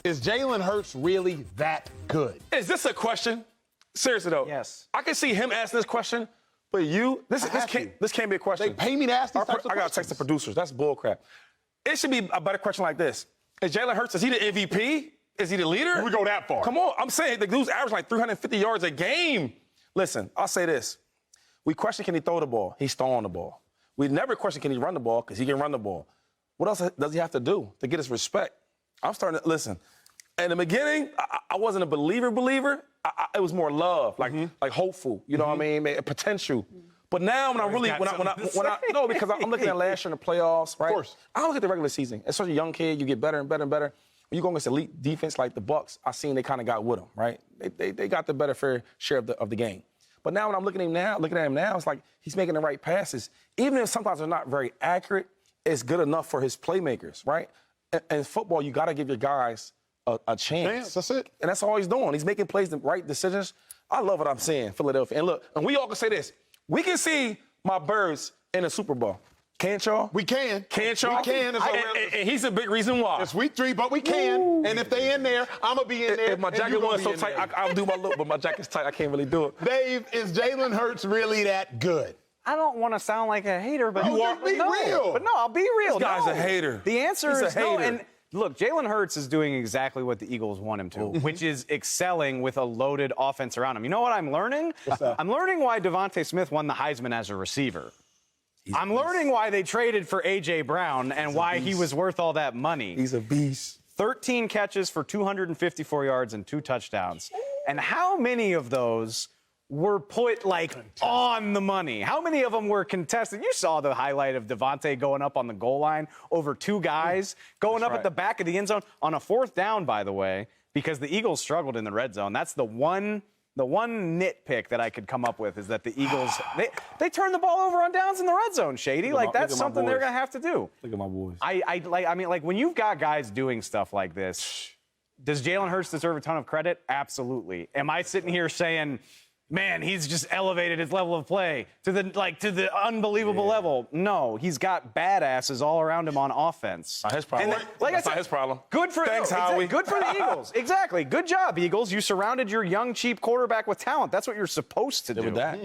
Is Jalen Hurts really that good? Is this a question? Seriously, though. Yes. I can see him asking this question, but this can't be a question. They pay me to ask these types of I got to text the producers. That's bullcrap. It should be a better question like this. Is Jalen Hurts, is he the MVP? Is he the leader? We go that far. Come on. I'm saying the dude's averaging like 350 yards a game. Listen, I'll say this. We question, can he throw the ball? He's throwing the ball. We never question, can he run the ball? Because he can run the ball. What else does he have to do to get his respect? I'm starting to listen. In the beginning, I wasn't a believer. It was more love, like hopeful. You know what I mean? Potential. But now because I'm looking at last year in the playoffs, right? Of course. I look at the regular season. As such a young kid, you get better and better and better. When you go against elite defense like the Bucs, I seen they kind of got with him, right? They got the better fair share of the game. But now when I'm looking at him now, it's like he's making the right passes. Even if sometimes they're not very accurate, it's good enough for his playmakers, right? In football, you got to give your guys a chance. That's it. And that's all he's doing. He's making plays, the right decisions. I love what I'm seeing, Philadelphia. And look, and we all can say this. We can see my Birds in the Super Bowl. Can't y'all? We can. Can't y'all? We can. And he's a big reason why. It's week 3, but we can. Ooh. And if they in there, I'm going to be in there. If my jacket wasn't so tight, I'll do my look, but my jacket's tight. I can't really do it. Dave, is Jalen Hurts really that good? I don't want to sound like a hater, but Be real. But no, I'll be real. This guy's a hater. The answer is no. Hater. And look, Jalen Hurts is doing exactly what the Eagles want him to, which is excelling with a loaded offense around him. You know what I'm learning? What's that? I'm learning why Devontae Smith won the Heisman as a receiver. I'm learning why they traded for A.J. Brown and why he was worth all that money. He's a beast. 13 catches for 254 yards and 2 touchdowns. And how many of those were put, on the money? How many of them were contested? You saw the highlight of Devontae going up on the goal line over 2 guys, going up at the back of the end zone on a 4th down, by the way, because the Eagles struggled in the red zone. That's the one nitpick that I could come up with is that the Eagles, they turn the ball over on downs in the red zone, Shady. That's something they're going to have to do. Look at my boys. I mean, when you've got guys doing stuff like this, does Jalen Hurts deserve a ton of credit? Absolutely. Am I sitting here saying, man, he's just elevated his level of play to the unbelievable level? No, he's got badasses all around him on offense. Not his problem. That's not his problem. Good for Howie. Good for the Eagles. Exactly. Good job, Eagles. You surrounded your young, cheap quarterback with talent. That's what you're supposed to do. They did with Dak.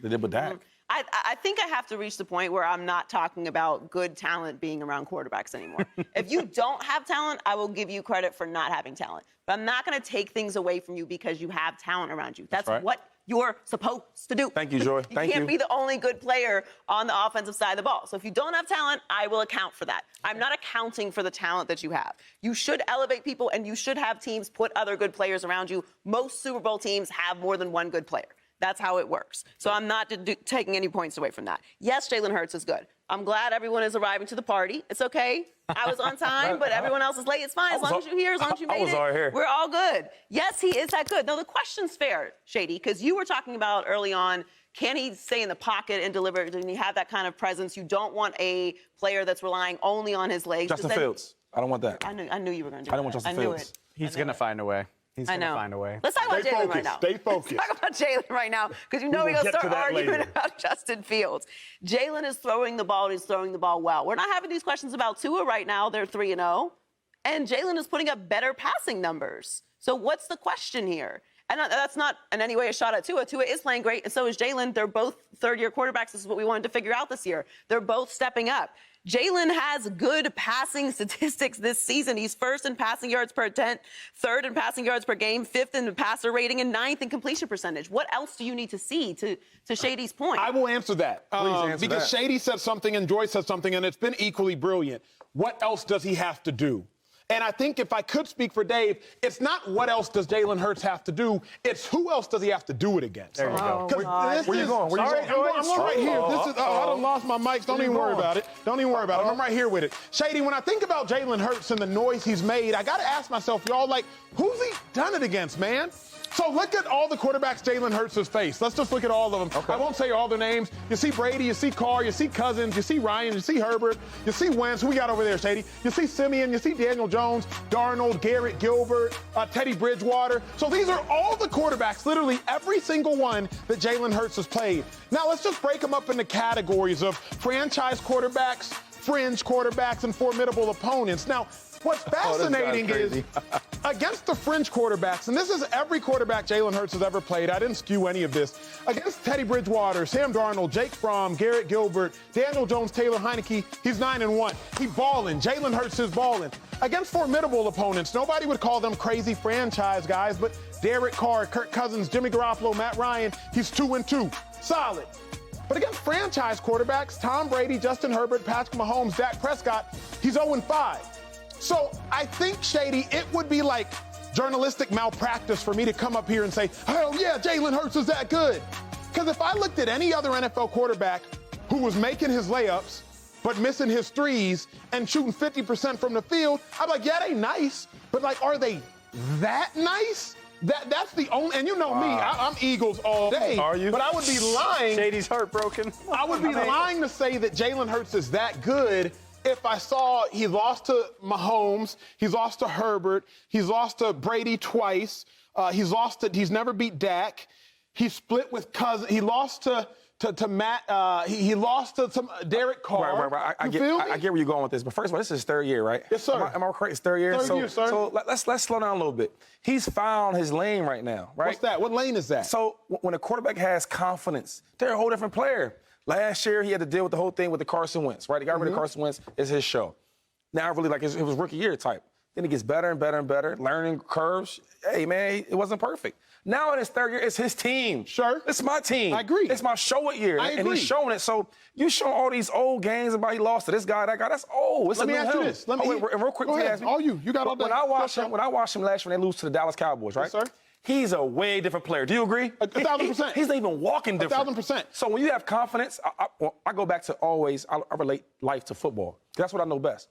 They did with Dak. I think I have to reach the point where I'm not talking about good talent being around quarterbacks anymore. If you don't have talent, I will give you credit for not having talent. But I'm not going to take things away from you because you have talent around you. That's right. what you're supposed to do. Thank you, Joy. You can't be the only good player on the offensive side of the ball. So if you don't have talent, I will account for that. I'm not accounting for the talent that you have. You should elevate people, and you should have teams put other good players around you. Most Super Bowl teams have more than one good player. That's how it works. So I'm not taking any points away from that. Yes, Jalen Hurts is good. I'm glad everyone is arriving to the party. It's okay. I was on time, but everyone else is late. It's fine. As long as you're here, as long as you made it, we're all good. Yes, he is that good. Now, the question's fair, Shady, because you were talking about early on, can he stay in the pocket and deliver? Can he have that kind of presence? You don't want a player that's relying only on his legs. Justin Fields. I don't want that. I knew you were going to do that. I don't want Justin Fields. He's going to find a way. He's going to find a way. Let's talk about Jalen right now. Stay focused. Let's talk about Jalen right now, because you know we're going to start arguing about Justin Fields. Jalen is throwing the ball, and he's throwing the ball well. We're not having these questions about Tua right now. They're 3-0. And Jalen is putting up better passing numbers. So what's the question here? And that's not in any way a shot at Tua. Tua is playing great, and so is Jalen. They're both third-year quarterbacks. This is what we wanted to figure out this year. They're both stepping up. Jalen has good passing statistics this season. He's first in passing yards per attempt, third in passing yards per game, fifth in passer rating, and ninth in completion percentage. What else do you need to see to Shady's point? I will answer that. Because Shady said something and Joy said something, and it's been equally brilliant. What else does he have to do? And I think if I could speak for Dave, it's not what else does Jalen Hurts have to do, it's who else does he have to do it against. There you go. Where you going? I'm going right here. I done lost my mics. Don't even worry about it. Don't even worry about it. I'm right here with it. Shady, when I think about Jalen Hurts and the noise he's made, I got to ask myself, y'all, who's he done it against, man? So look at all the quarterbacks Jalen Hurts has faced. Let's just look at all of them. Okay. I won't say all their names. You see Brady, you see Carr, you see Cousins, you see Ryan, you see Herbert, you see Wentz. Who we got over there, Shady? You see Simeon, you see Daniel Jones, Darnold, Garrett, Gilbert, Teddy Bridgewater. So these are all the quarterbacks, literally every single one that Jalen Hurts has played. Now let's just break them up into categories of franchise quarterbacks, fringe quarterbacks, and formidable opponents. Now, what's fascinating is against the fringe quarterbacks, and this is every quarterback Jalen Hurts has ever played. I didn't skew any of this. Against Teddy Bridgewater, Sam Darnold, Jake Fromm, Garrett Gilbert, Daniel Jones, Taylor Heineke, he's 9-1. He balling. Jalen Hurts is balling. Against formidable opponents, nobody would call them crazy franchise guys, but Derek Carr, Kirk Cousins, Jimmy Garoppolo, Matt Ryan, he's 2-2. Solid. But against franchise quarterbacks, Tom Brady, Justin Herbert, Patrick Mahomes, Dak Prescott, he's 0-5. So I think, Shady, it would be like journalistic malpractice for me to come up here and say, hell yeah, Jalen Hurts is that good. Because if I looked at any other NFL quarterback who was making his layups but missing his threes and shooting 50% from the field, I'm like, yeah, they nice. But, like, are they that nice? That's the only, and you know me, I'm Eagles all day. Are you? But I would be lying. Shady's heartbroken. I would be lying to say that Jalen Hurts is that good if I saw he lost to Mahomes, he's lost to Herbert, he's lost to Brady twice, he's never beat Dak, he split with Cousins, he lost to Matt, he lost to Derek Carr. Right. I get where you're going with this. But first of all, this is his third year, right? Yes, sir. Am I correct? It's third year? Third year, sir. So let's slow down a little bit. He's found his lane right now, right? What's that? What lane is that? So when a quarterback has confidence, they're a whole different player. Last year, he had to deal with the whole thing with the Carson Wentz, right? He got rid of Carson Wentz. It's his show. Now, really, like, it was rookie year type. Then it gets better and better and better, learning curves. Hey, man, it wasn't perfect. Now in his third year, it's his team. Sure. It's my team. I agree. It's my show it year. I And agree. he's showing it. So you show all these old games about he lost to this guy, that guy. That's old. It's Let me new ask you him. this. And real quick, Go please ahead. ask me. All you got all day. When I watched him last year when they lose to the Dallas Cowboys, right? Yes, sir. He's a way different player. Do you agree? 1,000%. He's not even walking different. 1,000%. So when you have confidence, I go back to always, I relate life to football. That's what I know best.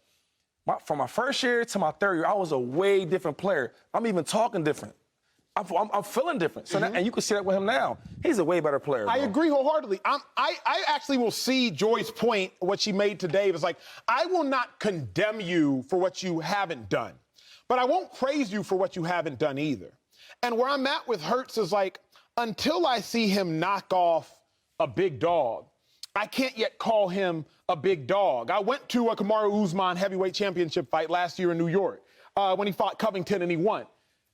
From my first year to my third year, I was a way different player. I'm even talking different. I'm feeling different. So and you can see that with him now. He's a way better player. I bro. agree wholeheartedly. I actually will see Joy's point, what she made today. It was like, I will not condemn you for what you haven't done, but I won't praise you for what you haven't done either. And where I'm at with Hurts is like, until I see him knock off a big dog, I can't yet call him a big dog. I went to a Kamaru Usman heavyweight championship fight last year in New York when he fought Covington and he won.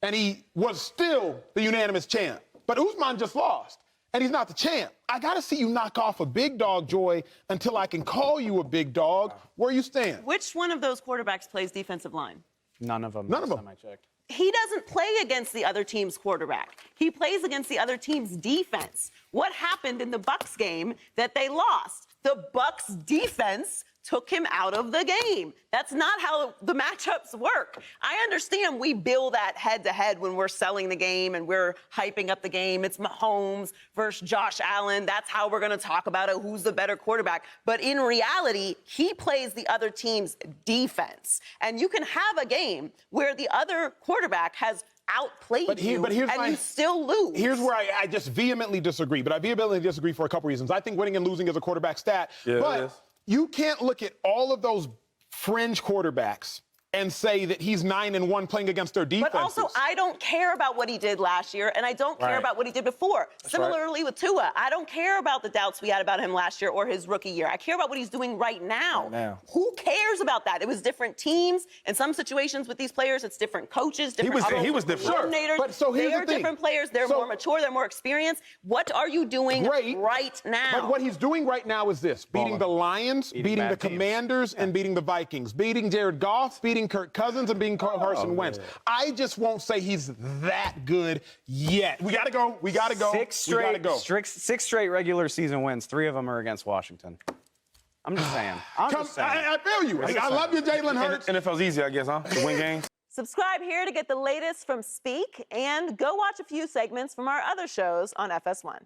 And he was still the unanimous champ. But Usman just lost, and he's not the champ. I got to see you knock off a big dog, Joy, until I can call you a big dog. Where you stand? Which one of those quarterbacks plays defensive line? None of them. None of them. Last time I checked. He doesn't play against the other team's quarterback. He plays against the other team's defense. What happened in the Bucs game that they lost? The Bucs defense took him out of the game. That's not how the matchups work. I understand we bill that head-to-head when we're selling the game and we're hyping up the game. It's Mahomes versus Josh Allen. That's how we're going to talk about it, who's the better quarterback. But in reality, he plays the other team's defense. And you can have a game where the other quarterback has outplayed you, and you still lose. Here's where I just vehemently disagree. But I vehemently disagree for a couple reasons. I think winning and losing is a quarterback stat. Yeah, but it is. You can't look at all of those fringe quarterbacks and say that he's 9-1 playing against their defenses. But also, I don't care about what he did last year, and I don't care about what he did before. Similarly with Tua, I don't care about the doubts we had about him last year or his rookie year. I care about what he's doing right now. Who cares about that? It was different teams. In some situations with these players, it's different coaches, different he was different. coordinators. But so here's they're the thing. different players. They're more mature. They're more experienced. What are you doing right now? But what he's doing right now is this: beating the Lions, beating the Commanders, and beating the Vikings, beating Jared Goff, beating Kirk Cousins, and beating Carson Wentz. I just won't say he's that good yet. We gotta go. We gotta go. Six straight regular season wins. 3 of them are against Washington. I'm just saying. I feel you. I love you, Jalen Hurts. NFL's easy, I guess, huh? To win games. Subscribe here to get the latest from Speak, and go watch a few segments from our other shows on FS1.